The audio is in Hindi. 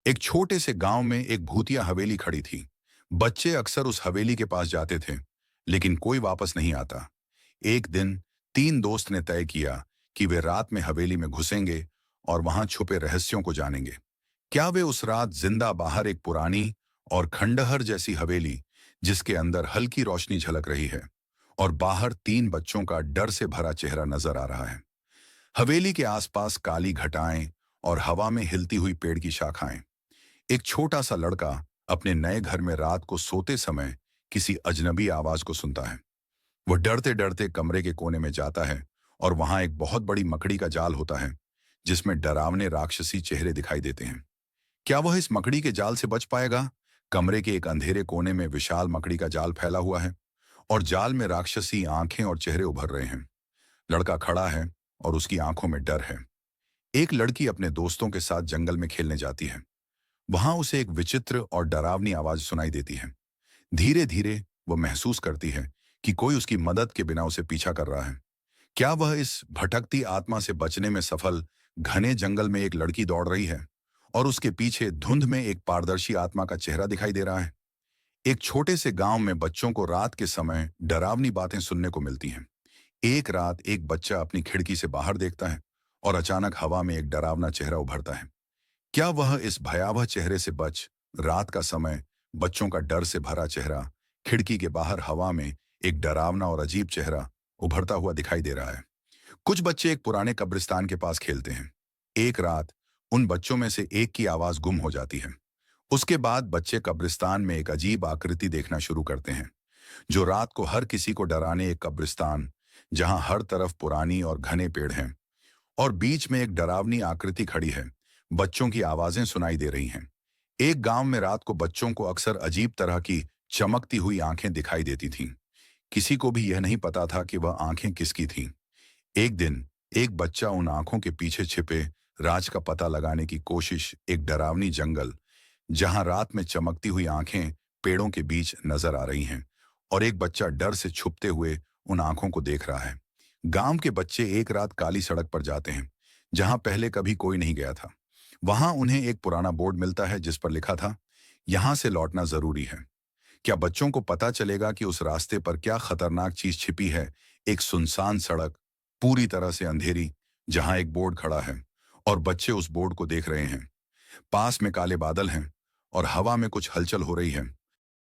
एक छोटे से गांव में एक भूतिया हवेली खड़ी थी। बच्चे अक्सर उस हवेली के पास जाते थे, लेकिन कोई वापस नहीं आता। एक दिन तीन दोस्त ने तय किया कि वे रात में हवेली में घुसेंगे और वहां छुपे रहस्यों को जानेंगे। क्या वे उस रात जिंदा बाहर एक पुरानी और खंडहर जैसी हवेली, जिसके अंदर हल्की रोशनी झलक रही है और बाहर तीन बच्चों का डर से भरा चेहरा नजर आ रहा है। हवेली के आसपास काली घटाएं और हवा में हिलती हुई पेड़ की शाखाएं। एक छोटा सा लड़का अपने नए घर में रात को सोते समय किसी अजनबी आवाज को सुनता है। वो डरते डरते कमरे के कोने में जाता है और वहां एक बहुत बड़ी मकड़ी का जाल होता है, जिसमें डरावने राक्षसी चेहरे दिखाई देते हैं। क्या वह इस मकड़ी के जाल से बच पाएगा? कमरे के एक अंधेरे कोने में विशाल मकड़ी का जाल फैला हुआ है और जाल में राक्षसी आंखें और चेहरे उभर रहे हैं। लड़का खड़ा है और उसकी आंखों में डर है। एक लड़की अपने दोस्तों के साथ जंगल में खेलने जाती है। वहां उसे एक विचित्र और डरावनी आवाज सुनाई देती है। धीरे धीरे वो महसूस करती है कि कोई उसकी मदद के बिना उसे पीछा कर रहा है। क्या वह इस भटकती आत्मा से बचने में सफल? घने जंगल में एक लड़की दौड़ रही है और उसके पीछे धुंध में एक पारदर्शी आत्मा का चेहरा दिखाई दे रहा है। एक छोटे से गांव में बच्चों को रात के समय डरावनी बातें सुनने को मिलती हैं। एक रात एक बच्चा अपनी खिड़की से बाहर देखता है और अचानक हवा में एक डरावना चेहरा उभरता है। क्या वह इस भयावह चेहरे से बच? रात का समय, बच्चों का डर से भरा चेहरा, खिड़की के बाहर हवा में एक डरावना और अजीब चेहरा उभरता हुआ दिखाई दे रहा है। कुछ बच्चे एक पुराने कब्रिस्तान के पास खेलते हैं। एक रात उन बच्चों में से एक की आवाज गुम हो जाती है। उसके बाद बच्चे कब्रिस्तान में एक अजीब आकृति देखना शुरू करते हैं, जो रात को हर किसी को डराने। एक कब्रिस्तान जहां हर तरफ पुरानी और घने पेड़ हैं और बीच में एक डरावनी आकृति खड़ी है। बच्चों की आवाजें सुनाई दे रही हैं। एक गांव में रात को बच्चों को अक्सर अजीब तरह की चमकती हुई आंखें दिखाई देती थीं। किसी को भी यह नहीं पता था कि वह आंखें किसकी थीं। एक दिन एक बच्चा उन आंखों के पीछे छिपे राज का पता लगाने की कोशिश। एक डरावनी जंगल जहां रात में चमकती हुई आंखें पेड़ों के बीच नजर आ रही हैं और एक बच्चा डर से छुपते हुए उन आंखों को देख रहा है। गांव के बच्चे एक रात काली सड़क पर जाते हैं, जहां पहले कभी कोई नहीं गया था। वहां उन्हें एक पुराना बोर्ड मिलता है जिस पर लिखा था, यहां से लौटना जरूरी है। क्या बच्चों को पता चलेगा कि उस रास्ते पर क्या खतरनाक चीज छिपी है? एक सुनसान सड़क, पूरी तरह से अंधेरी, जहां एक बोर्ड खड़ा है और बच्चे उस बोर्ड को देख रहे हैं। पास में काले बादल हैं और हवा में कुछ हलचल हो रही है।